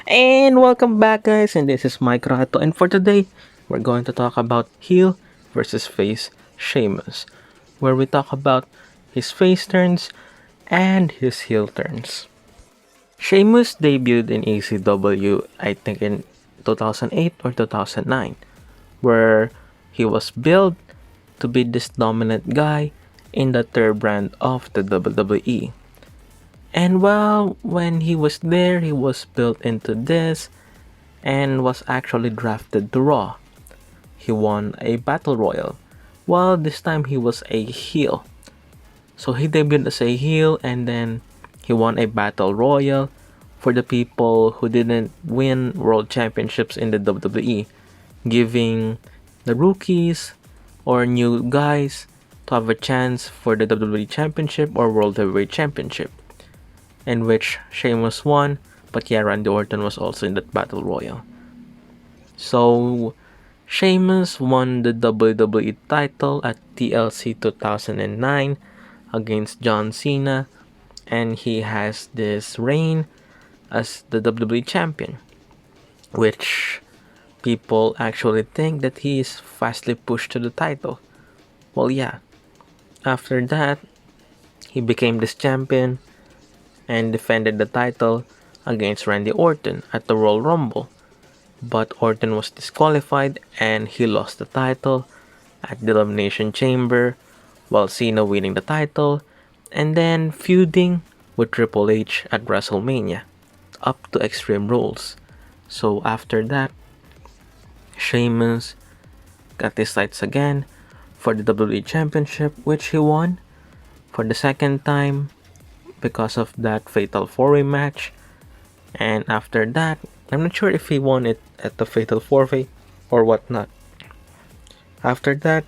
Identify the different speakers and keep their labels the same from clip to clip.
Speaker 1: And welcome back, guys. And this is Mikeratto. And for today, we're going to talk about heel versus face Sheamus, where we talk about his face turns and his heel turns. Sheamus debuted in ACW, I think in 2008 or 2009, where he was billed to be this dominant guy in the third brand of the WWE. And well, when he was there, he was built into this and was actually drafted to Raw. He won a Battle Royal. Well, this time he was a heel. So he debuted as a heel and then he won a Battle Royal for the people who didn't win World Championships in the WWE, giving the rookies or new guys to have a chance for the WWE Championship or World Heavyweight Championship, in which Sheamus won, but yeah, Randy Orton was also in that Battle Royal. So, Sheamus won the WWE title at TLC 2009 against John Cena, and he has this reign as the WWE champion, which people actually think that he is fastly pushed to the title. Well, yeah, after that, he became this champion and defended the title against Randy Orton at the Royal Rumble. But Orton was disqualified and he lost the title at the Elimination Chamber, while Cena winning the title and then feuding with Triple H at WrestleMania up to Extreme Rules. So after that, Sheamus got his sights again for the WWE Championship, which he won for the second time because of that Fatal 4-Way match. And after that, I'm not sure if he won it at the Fatal 4-Way or whatnot. After that,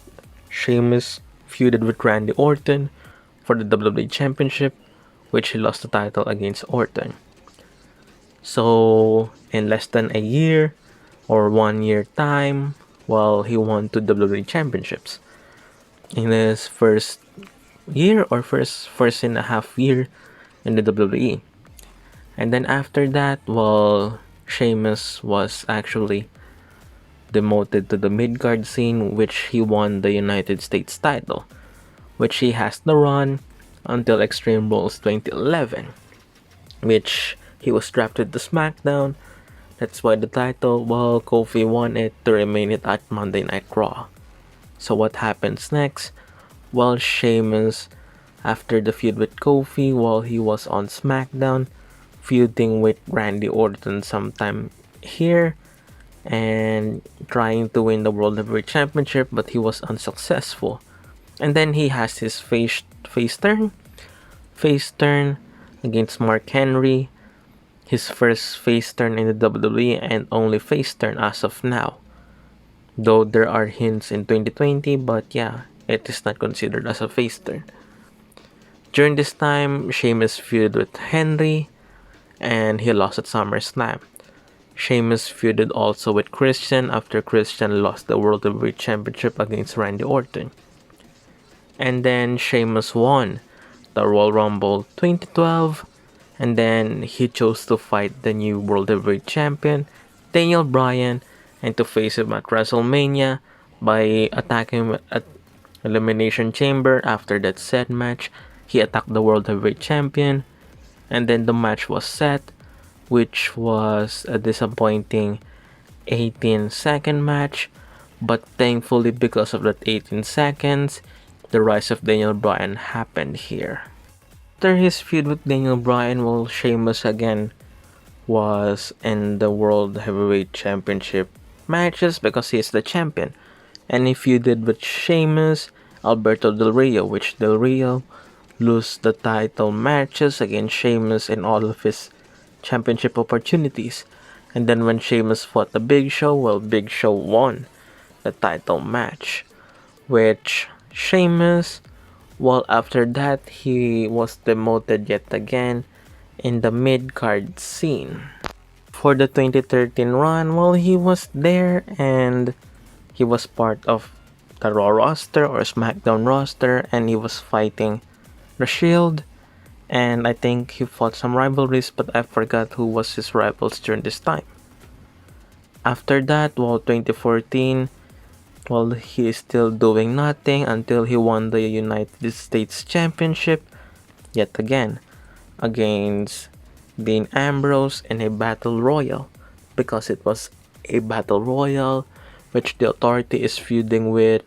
Speaker 1: Sheamus feuded with Randy Orton for the WWE Championship, which he lost the title against Orton. So, in less than a year or 1 year time, well, he won two WWE Championships. In his first year or first and a half year in the WWE. And then after that, well, Sheamus was actually demoted to the mid-card scene, which he won the United States title, which he has to run until Extreme Rules 2011, which he was drafted to SmackDown. That's why the title, well, Kofi won it to remain it at Monday Night Raw. So what happens next? Well, Sheamus, after the feud with Kofi while he was on SmackDown, feuding with Randy Orton sometime here and trying to win the World Heavyweight Championship, but he was unsuccessful. And then he has his face turn against Mark Henry, his first face turn in the WWE and only face turn as of now. Though there are hints in 2020, but yeah, it is not considered as a face turn. During this time, Sheamus feuded with Henry and he lost at SummerSlam. Sheamus feuded also with Christian after Christian lost the World Heavyweight Championship against Randy Orton. And then Sheamus won the Royal Rumble 2012, and then he chose to fight the new World Heavyweight Champion, Daniel Bryan, and to face him at WrestleMania by attacking him at Elimination Chamber. After that said match, he attacked the World Heavyweight Champion, and then the match was set, which was a disappointing 18-second match, but thankfully because of that 18 seconds, the rise of Daniel Bryan happened here. After his feud with Daniel Bryan, well, Sheamus again was in the World Heavyweight Championship matches because he is the champion, and he feuded with Sheamus, Alberto Del Rio, which Del Rio lost the title matches against Sheamus in all of his championship opportunities. And then when Sheamus fought the Big Show, well, Big Show won the title match, which Sheamus, well, after that, he was demoted yet again in the mid-card scene. For the 2013 run, well, he was there and he was part of the Raw roster or SmackDown roster, and he was fighting The Shield And I think he fought some rivalries, but I forgot who was his rivals during this time. After that, 2014, he is still doing nothing until he won the United States Championship yet again against Dean Ambrose in a battle royal, because it was a battle royal which the Authority is feuding with,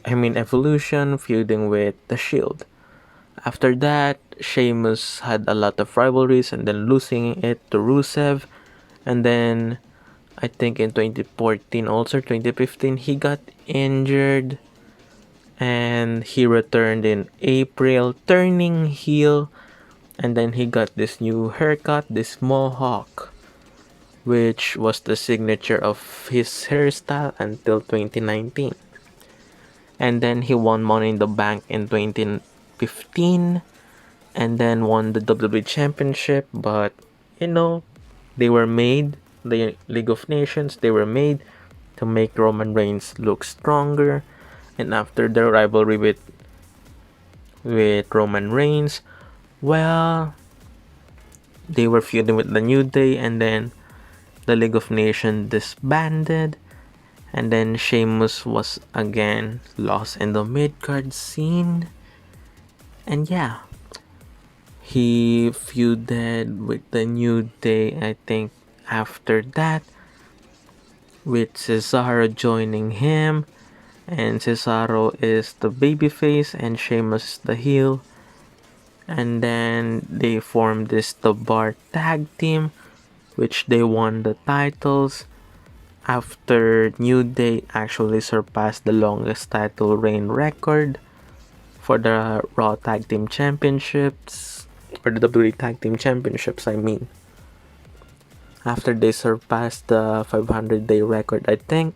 Speaker 1: Evolution feuding with the Shield. After that, Sheamus had a lot of rivalries and then losing it to Rusev, and then I think in 2014 also 2015 he got injured and he returned in April turning heel, and then he got this new haircut, this mohawk, which was the signature of his hairstyle until 2019. And then he won Money in the Bank in 2015 and then won the WWE Championship, but they were made, the League of Nations, they were made to make Roman Reigns look stronger. And after the rivalry with Roman Reigns, they were feuding with the New Day, and then the League of Nations disbanded, and then Sheamus was again lost in the mid-card scene. And yeah, he feuded with the New Day, I think, after that, with Cesaro joining him, and Cesaro is the babyface and Sheamus is the heel. And then they formed this The Bar tag team, which they won the titles after New Day actually surpassed the longest title reign record for the Raw Tag Team Championships, or the WWE Tag Team Championships, after they surpassed the 500-day record, I think.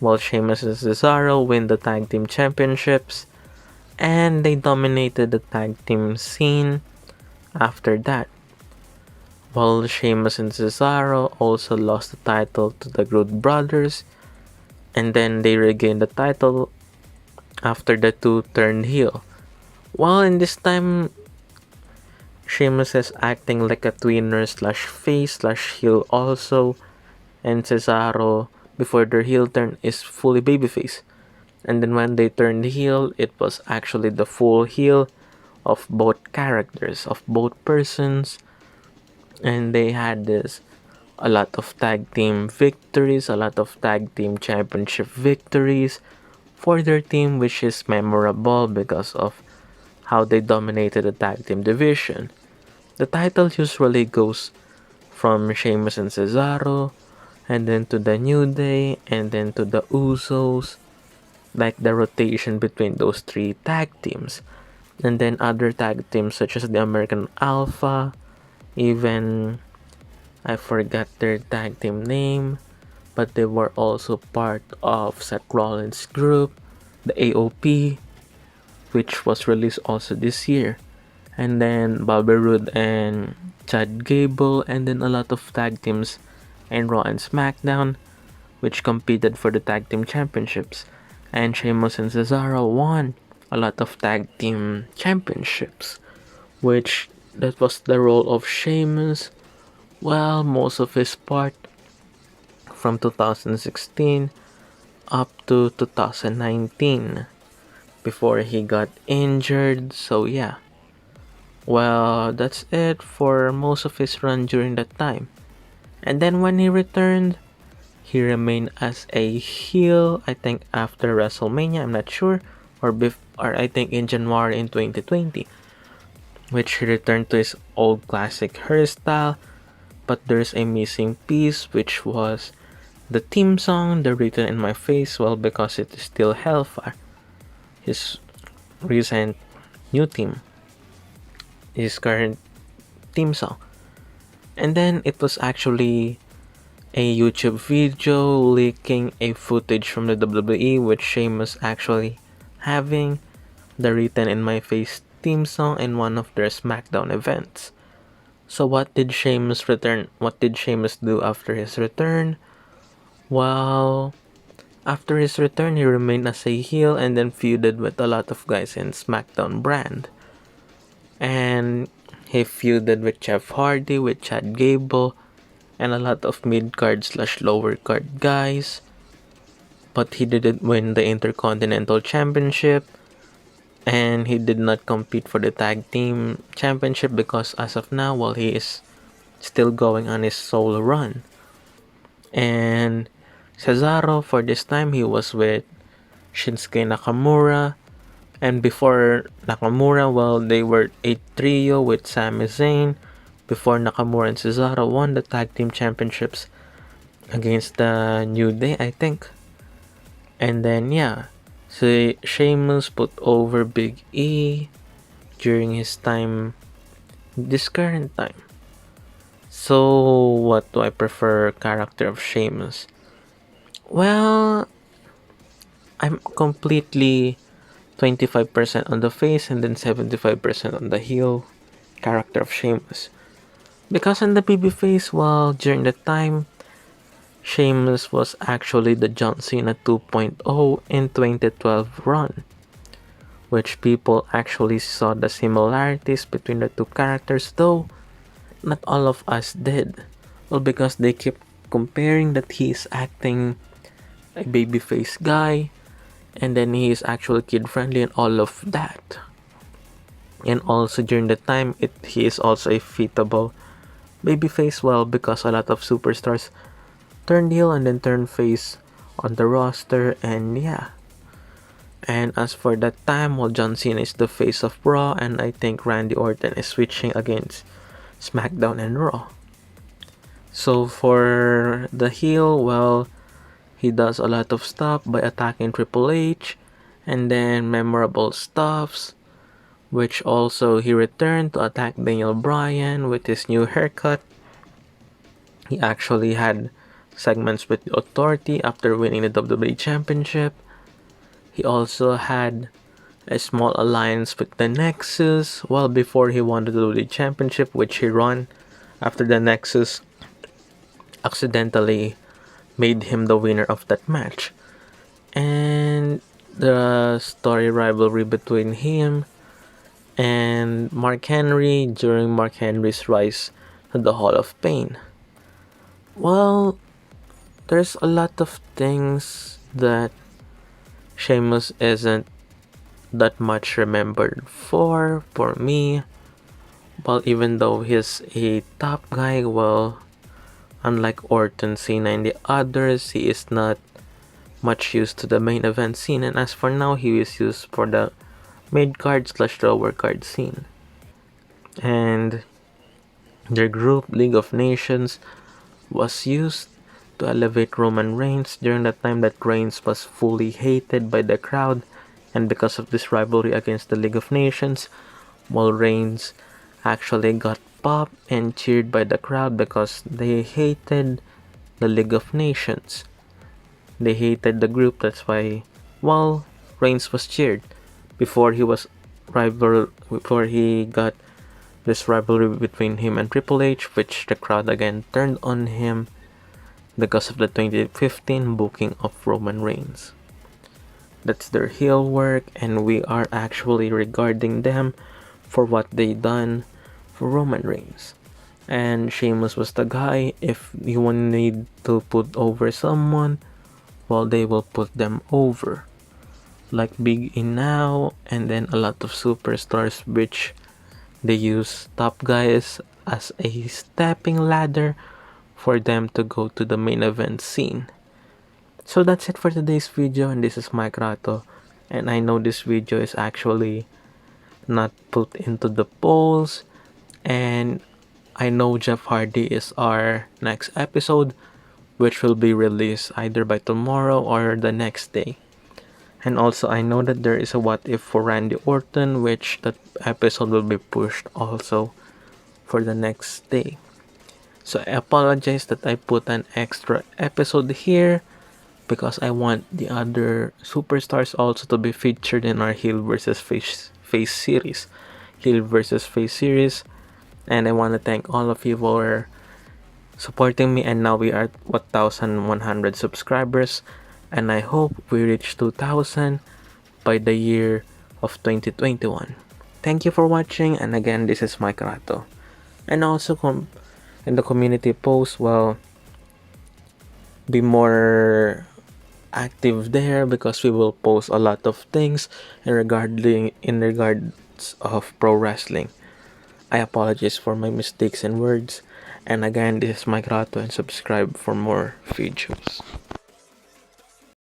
Speaker 1: Sheamus and Cesaro win the Tag Team Championships, and they dominated the tag team scene after that. Sheamus and Cesaro also lost the title to the Good Brothers, and then they regained the title after the two turned heel. In this time, Sheamus is acting like a tweener slash face slash heel also, and Cesaro, before their heel turn, is fully babyface. And then when they turned heel, it was actually the full heel of both characters, of both persons. And they had a lot of tag team victories, a lot of tag team championship victories for their team, which is memorable because of how they dominated the tag team division. The title usually goes from Sheamus and Cesaro, and then to the New Day, and then to the Usos, like the rotation between those three tag teams. And then other tag teams such as the American Alpha, even I forgot their tag team name, but they were also part of Seth Rollins' group, the AOP, which was released also this year. And then Bobby Roode and Chad Gable, and then a lot of tag teams in Raw and SmackDown, which competed for the tag team championships. And Sheamus and Cesaro won a lot of tag team championships, which that was the role of Sheamus. Most of his part from 2016 up to 2019 before he got injured. So yeah, that's it for most of his run during that time. And then when he returned, he remained as a heel, I think after WrestleMania, I'm not sure, or I think in January in 2020, which he returned to his old classic hairstyle. But there's a missing piece, which was the theme song, the Written in My Face, because it is still Hellfire, his recent new theme, his current theme song. And then it was actually a YouTube video leaking a footage from the WWE with Sheamus actually having the Written in My Face theme song in one of their SmackDown events. So what did Sheamus do after his return? After his return, he remained as a heel and then feuded with a lot of guys in SmackDown brand. and he feuded with Jeff Hardy, with Chad Gable, and a lot of mid-card slash lower card guys. But he didn't win the Intercontinental Championship, and he did not compete for the Tag Team Championship because as of now, well, he is still going on his solo run. And Cesaro, for this time, he was with Shinsuke Nakamura. And before Nakamura, well, they were a trio with Sami Zayn. Before Nakamura and Cesaro won the Tag Team Championships against the New Day, I think. And then, yeah, so Sheamus put over Big E during his time, this current time. So, what do I prefer character of Sheamus? Well, I'm completely 25% on the face and then 75% on the heel character of Sheamus. Because on the babyface, well, during the time, Sheamus was actually the John Cena 2.0 in 2012 run, which people actually saw the similarities between the two characters, though not all of us did. Well, because they keep comparing that he's acting a babyface guy, and then he is actually kid friendly and all of that. And also during the time, he is also a fitable babyface, well, because a lot of superstars turn heel and then turn face on the roster, and yeah. And as for that time, well, John Cena is the face of Raw, and I think Randy Orton is switching against SmackDown and Raw. So for the heel, well, he does a lot of stuff by attacking Triple H, and then memorable stuffs, which also he returned to attack Daniel Bryan with his new haircut. He actually had segments with the Authority after winning the WWE Championship. He also had a small alliance with the Nexus well before he won the WWE Championship, which he won after the Nexus accidentally made him the winner of that match. And the story rivalry between him and Mark Henry during Mark Henry's rise to the Hall of Fame. Well, there's a lot of things that Sheamus isn't that much remembered for me. Well, even though he's a top guy, well, unlike Orton, Cena, and the others, he is not much used to the main event scene, and as for now, he is used for the mid card slash lower card scene. And their group, League of Nations, was used to elevate Roman Reigns during the time that Reigns was fully hated by the crowd, and because of this rivalry against the League of Nations, while Reigns actually got popped and cheered by the crowd because they hated the League of Nations. They hated the group, that's why, well, Reigns was cheered before he got this rivalry between him and Triple H, which the crowd again turned on him because of the 2015 booking of Roman Reigns. That's their heel work, and we are actually regarding them for what they done for Roman Reigns. And Sheamus was the guy. If you need to put over someone, well, they will put them over. Like Big E now, and then a lot of superstars which they use top guys as a stepping ladder for them to go to the main event scene. So that's it for today's video, and this is Mikeratto, and I know this video is actually not put into the polls, and I know Jeff Hardy is our next episode, which will be released either by tomorrow or the next day. And also I know that there is a what if for Randy Orton, which that episode will be pushed also for the next day. So I apologize that I put an extra episode here because I want the other superstars also to be featured in our heel versus face series. Heel versus face series. And I want to thank all of you for supporting me, and now we are at 1,100 subscribers, and I hope we reach 2,000 by the year of 2021. Thank you for watching, and again, this is Mikeratto. And also, in the community post, well, be more active there because we will post a lot of things in regards of pro wrestling. I apologize for my mistakes and words. And again, this is Mike Rato, and subscribe for more videos.